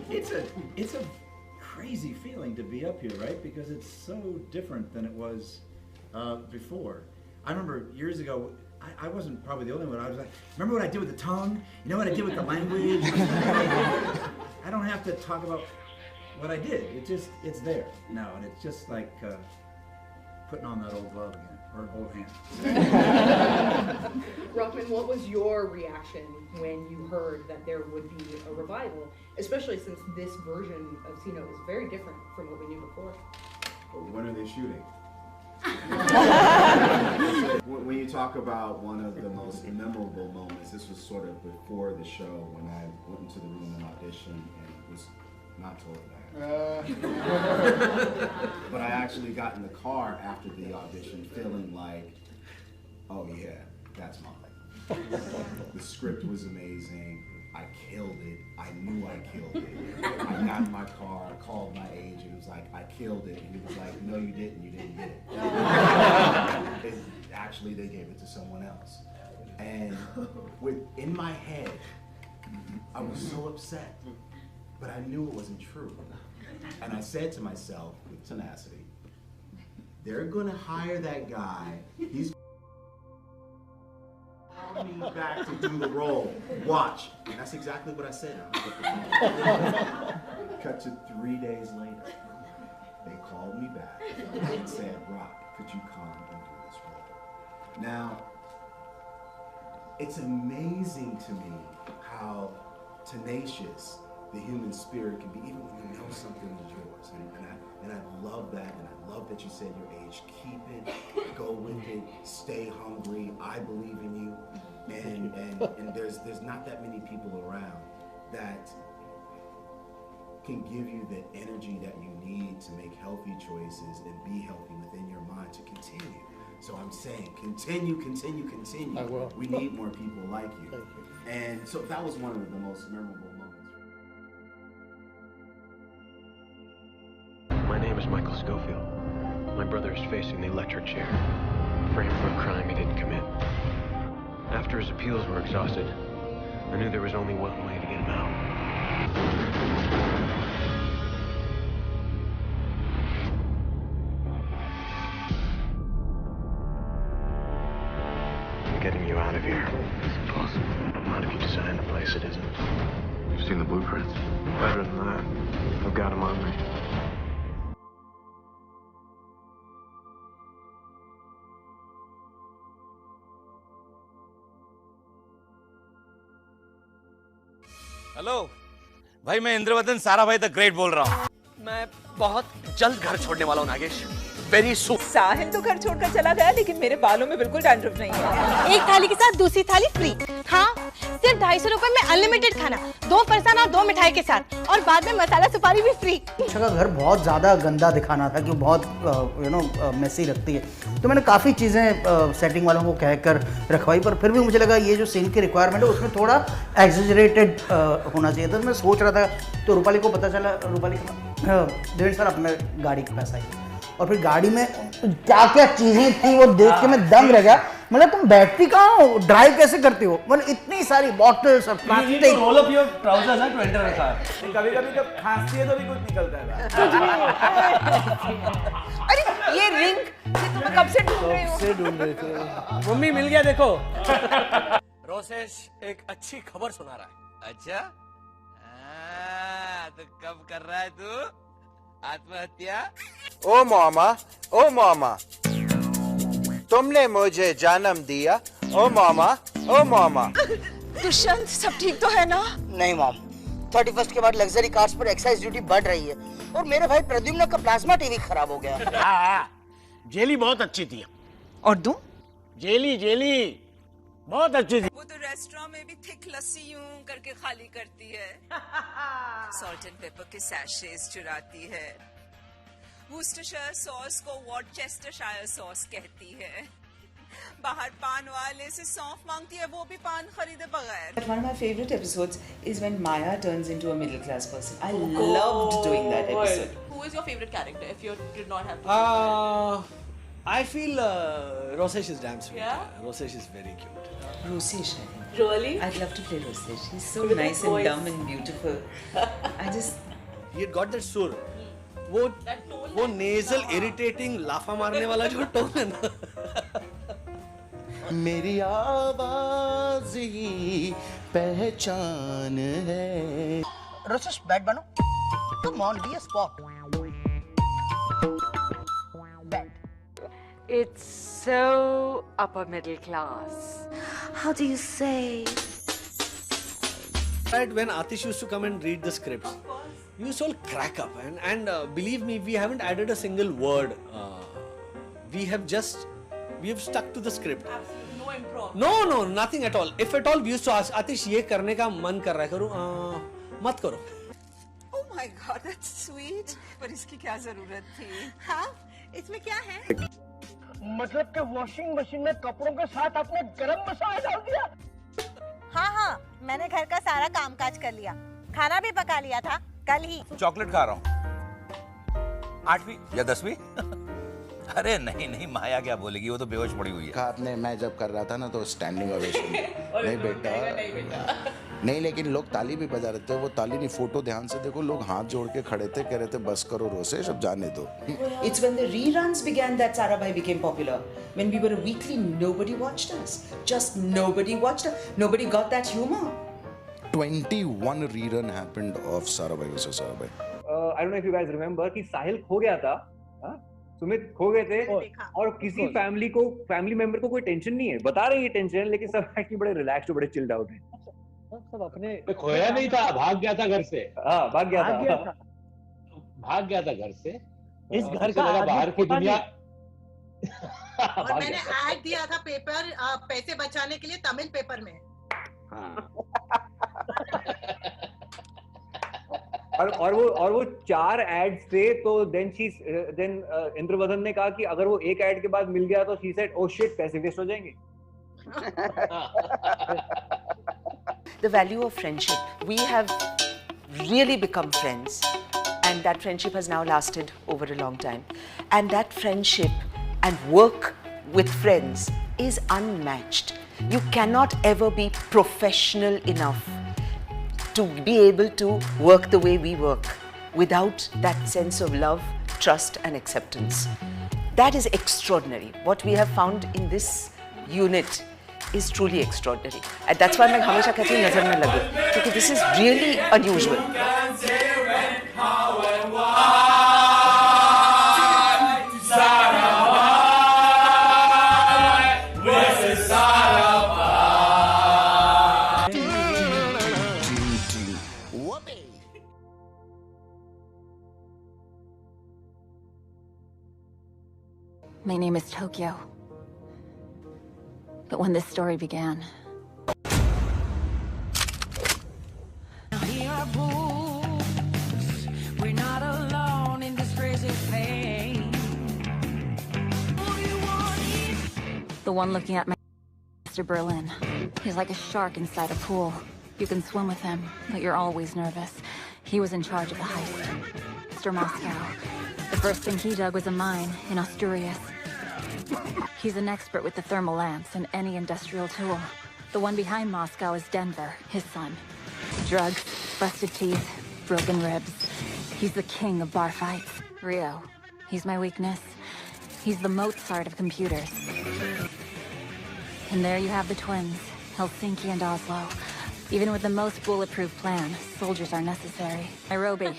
it's a crazy feeling to be up here, right? Because it's so different than it was before. I remember years ago, I wasn't probably the only one. I was like, remember what I did with the tongue? You know what I did with the language? I don't have to talk about what I did. It's there now, and it's just like putting on that old glove again, or old hand. Rockman, what was your reaction when you heard that there would be a revival, especially since this version of Sino is very different from what we knew before? But when are they shooting? When you talk about one of the most memorable moments, this was sort of before the show when I went into the room and auditioned and was not told that. But I actually got in the car after the audition feeling like, oh yeah, that's mine. The script was amazing. I killed it. I knew I killed it. I got in my car, I called my agent, and was like, I killed it. And he was like, no, you didn't get it. Actually, they gave it to someone else. And in my head, I was so upset, but I knew it wasn't true. And I said to myself, with tenacity, they're gonna hire that guy. He's me back to do the role. Watch. And that's exactly what I said. Cut to 3 days later. They called me back and said, Rock, could you come and do this role? Now, it's amazing to me how tenacious the human spirit can be, even when you know something is yours. And I love that, and I love that you said your age. Keep it, go with it, stay hungry. I believe in you. And there's not that many people around that can give you the energy that you need to make healthy choices and be healthy within your mind to continue. So I'm saying, continue. I will. We need more people like you. And so that was one of the most memorable moments. My name is Michael Schofield. My brother is facing the electric chair, framed for a crime he didn't commit. After his appeals were exhausted, I knew there was only one way to get him out. I'm getting you out of here. It's impossible. Not if you design the place it isn't. You've seen the blueprints? Better than that. I've got him on me. Hello भाई, मैं Indravadan Sarabhai the great बोल रहा हूँ। मैं बहुत जल्द घर छोड़ने वाला हूँ नागेश। Very soon. साहिल तो घर छोड़कर चला गया, लेकिन मेरे बालों में बिल्कुल डैंड्रफ नहीं है। एक थाली के साथ दूसरी थाली फ्री। हाँ, सिर्फ 250 रुपए में अनलिमिटेड खाना, 2 फरसान और 2 मिठाई के साथ, और बाद में मसाला सुपारी भी फ्री। अच्छा का घर बहुत ज़्यादा गंदा दिखाना था कि बहुत मेसी रखती है, तो मैंने काफ़ी चीज़ें सेटिंग वालों को कहकर रखवाई, पर फिर भी मुझे लगा ये जो सीन की रिक्वायरमेंट है उसमें थोड़ा एग्जेजरेटेड होना चाहिए था। मैं सोच रहा था, तो रूपाली को पता चला, रूपाली का 1.5 साल अपने गाड़ी का पैसा ही, और फिर गाड़ी में क्या क्या चीजें थी वो देख के मैं दंग रह गया। मतलब तुम बैठती कहाँ हो, ड्राइव कैसे करती हो? मतलब इतनी सारी बॉटल्स और plastic. Roll up your trousers है, 20 का कार। कभी-कभी जब खांसती है तो भी कुछ निकलता है। अरे ये रिंग तुम कब से ढूंढ रहे हो? मम्मी मिल गया, देखो। रोसेश एक अच्छी खबर सुना रहा है। अच्छा? तो कब कर रहा है तू आत्महत्या? ओ मामा, तुमने मुझे जन्म दिया। ओ मामा। दुष्यंत, सब ठीक तो है ना? नहीं मॉम, 31st के बाद लग्जरी कार्स पर एक्साइज ड्यूटी बढ़ रही है, और मेरे भाई प्रद्युम्न का प्लाज्मा टीवी खराब हो गया। जेली बहुत अच्छी थी। और तुम? जेली बहुत अच्छी थी। वो तो रेस्टोरेंट में भी थिक लस्सी यूं करके खाली करती है। सॉल्ट एंड पेपर के सैशेस चुराती है। वुस्टरशायर सॉस को वॉर्चेस्टरशायर सॉस कहती है। बाहर पान वाले से सौंफ मांगती है, वो भी पान खरीदे बगैर। But one of my favorite episodes is when Maya turns into a middle class person. I loved doing that episode. Who is your favorite character if you did not have to? I feel Rosesh is damn sweet. Yeah? Rosesh is very cute. Rosesh, I think. Really? I'd love to play Rose. She's so With nice that and voice. dumb and beautiful. I just... You got that sur. वो nasal irritating लाफा मारने वाला जो tone है ना. मेरी आवाज ही पहचान है. रोशेश बैट बनो. Come on, be a sport. It's so upper middle class. How do you say? Right, when Atish used to come and read the scripts, you used to all crack up, and believe me, we haven't added a single word. We have stuck to the script. No improv. No, nothing at all. If at all, we used to ask Atish, ये करने का मन कर रहा है, करूँ? मत करो. Oh my God, that's sweet. पर इसकी क्या जरूरत थी? हाँ, इसमें क्या है? मतलब कि वॉशिंग मशीन में कपड़ों के साथ आपने गरम मसाला डाल दिया? हाँ, मैंने घर का सारा कामकाज कर लिया. खाना भी पका लिया था कल ही. चॉकलेट खा रहा हूँ. 8वीं या 10वीं? अरे नहीं, माया क्या बोलेगी, वो तो बेहोश पड़ी हुई है. कहा आपने, मैं जब कर रहा था ना तो स्टैंडिंग ओवेशन. नहीं बेटा. नहीं, लेकिन लोग ताली भी बजा रहे थे. वो ताली नहीं, फोटो ध्यान से देखो, लोग हाथ जोड़ के खड़े थे, कह रहे थे बस करो रोसेश, अब जाने दो. It's when the reruns began that Sarabhai became popular. When we were a weekly, nobody watched us. Just nobody watched us. Nobody got that humor. 21 rerun happened of Sarabhai vs. Sarabhai. I don't know if you guys remember कि साहिल खो गया था. सुमित खो गए थे और किसी family member को कोई टेंशन नहीं है. बता रहे हैं ये टेंशन, लेकिन सब एक्चुअली बड़े रिलैक्स्ड, बड़े चिल्ड आउट हैं. सब अपने खोया नहीं था, भाग गया था घर से. हाँ, भाग गया था घर से. इस घर का बाहर की दुनिया. और मैंने ऐड दिया था पेपर पैसे बचाने के लिए तमिल पेपर में. और वो 4 एड्स थे. तो देन इंद्रवदन ने कहा कि अगर वो एक एड के बाद मिल गया तो शी सेड ओह शिट, पैसे वेस्ट हो जाएंगे. The value of friendship. We have really become friends, and that friendship has now lasted over a long time. And that friendship and work with friends is unmatched. You cannot ever be professional enough to be able to work the way we work without that sense of love, trust and acceptance. That is extraordinary. What we have found in this unit is truly extraordinary. And that's why मैं हमेशा कहती हूँ नजर न लगे, क्योंकि this is really unusual. My name is Tokyo. But when this story began, we're not alone in this crazy thing. the one looking at Mr. Berlin, he's like a shark inside a pool. You can swim with him, but you're always nervous. He was in charge of the heist. Mr. Moscow. The first thing he dug was a mine in Asturias. He's an expert with the thermal lance and any industrial tool. The one behind Moscow is Denver, his son. Drugs, busted teeth, broken ribs. He's the king of bar fights. Rio, he's my weakness. He's the Mozart of computers. And there you have the twins, Helsinki and Oslo. Even with the most bulletproof plan, soldiers are necessary. Nairobi,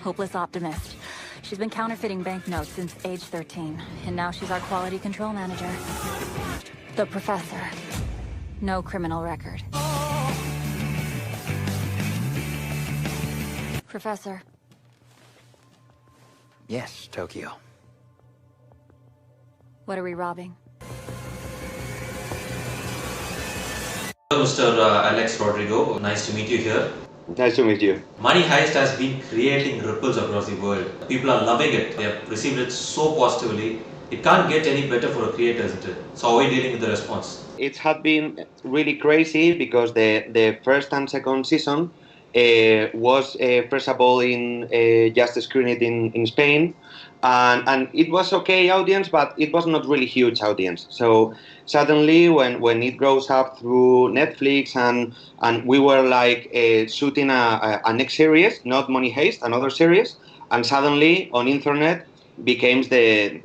hopeless optimist. She's been counterfeiting banknotes since age 13, and now she's our quality control manager. The professor. No criminal record. Professor. Yes, Tokyo. What are we robbing? Hello, Mr. Alex Rodrigo. Nice to meet you here. Nice to meet you. Money Heist has been creating ripples across the world. People are loving it. They have received it so positively. It can't get any better for a creator, isn't it? So how are we dealing with the response? It had been really crazy because the first and second season was first of all in just screened it in Spain, and it was okay audience, but it was not really huge audience. So suddenly, when it grows up through Netflix, and we were like shooting a next series, not Money Heist, another series, and suddenly on internet became the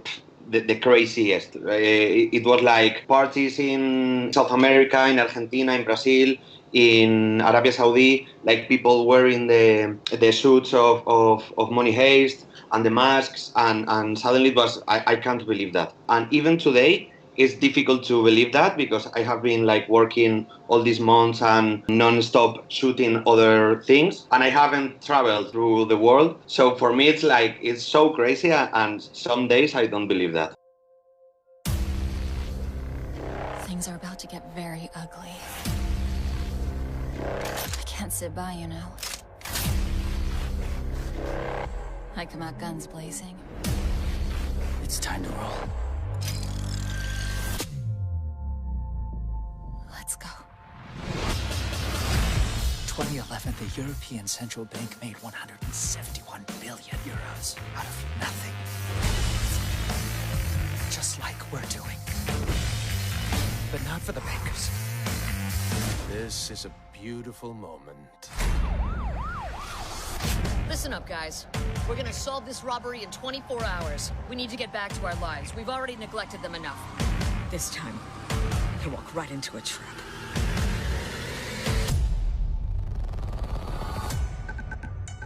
craziest. It was like parties in South America, in Argentina, in Brazil, in Arabia Saudi, like people wearing the suits of Money Heist and the masks, and suddenly it was, I can't believe that. And even today, it's difficult to believe that because I have been like working all these months and non-stop shooting other things, and I haven't traveled through the world. So for me, it's like, it's so crazy, and some days I don't believe that. Things are about to get very ugly. I can't sit by, you know. I come out guns blazing. It's time to roll. Let's go. 2011, the European Central Bank made 171 billion euros out of nothing. Just like we're doing. But not for the bankers. This is a beautiful moment. Listen up, guys. We're gonna solve this robbery in 24 hours. We need to get back to our lives. We've already neglected them enough. This time, I walk right into a trap.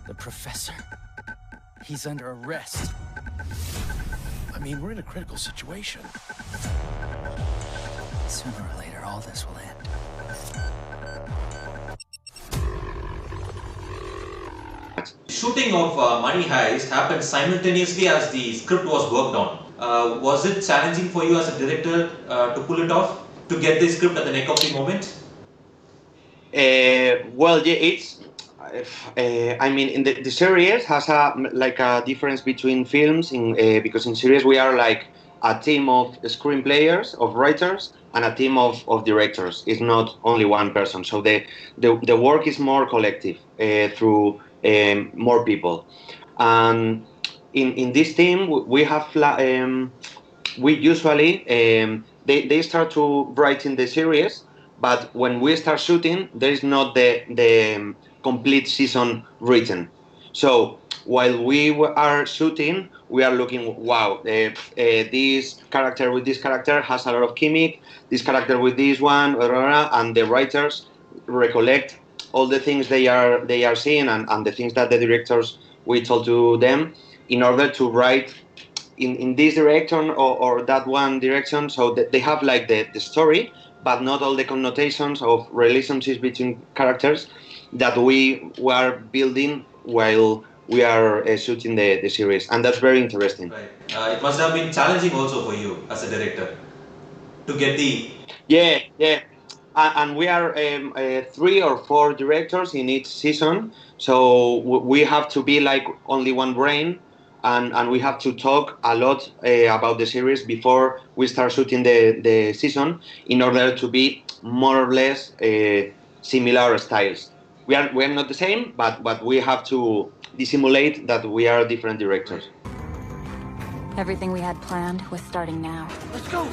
The professor. He's under arrest. I mean, we're in a critical situation. Sooner or later, all this will end. Shooting of Money Heist happened simultaneously as the script was worked on. Was it challenging for you as a director to pull it off, to get the script at the neck of the moment? Well, yeah, it's. I mean, in the series has a difference between films because in series we are like a team of screenplayers, of writers, and a team of directors. It's not only one person. So the work is more collective through more people. And in this team, we have we usually they start to write in the series, but when we start shooting, there is not the complete season written. So while we are shooting, we are looking, wow, this character with this character has a lot of gimmick, this character with this one, and the writers recollect all the things they are seeing and the things that the directors we told to them in order to write in this direction or that one direction, so that they have like the story, but not all the connotations of relationships between characters that we were building while we are shooting the series, and that's very interesting. Right. It must have been challenging also for you as a director to get the... Yeah. And we are 3 or 4 directors in each season, so we have to be like only one brain, and we have to talk a lot about the series before we start shooting the season in order to be more or less similar styles. We are not the same, but we have to dissimulate that we are different directors. Everything we had planned was starting now. Let's go!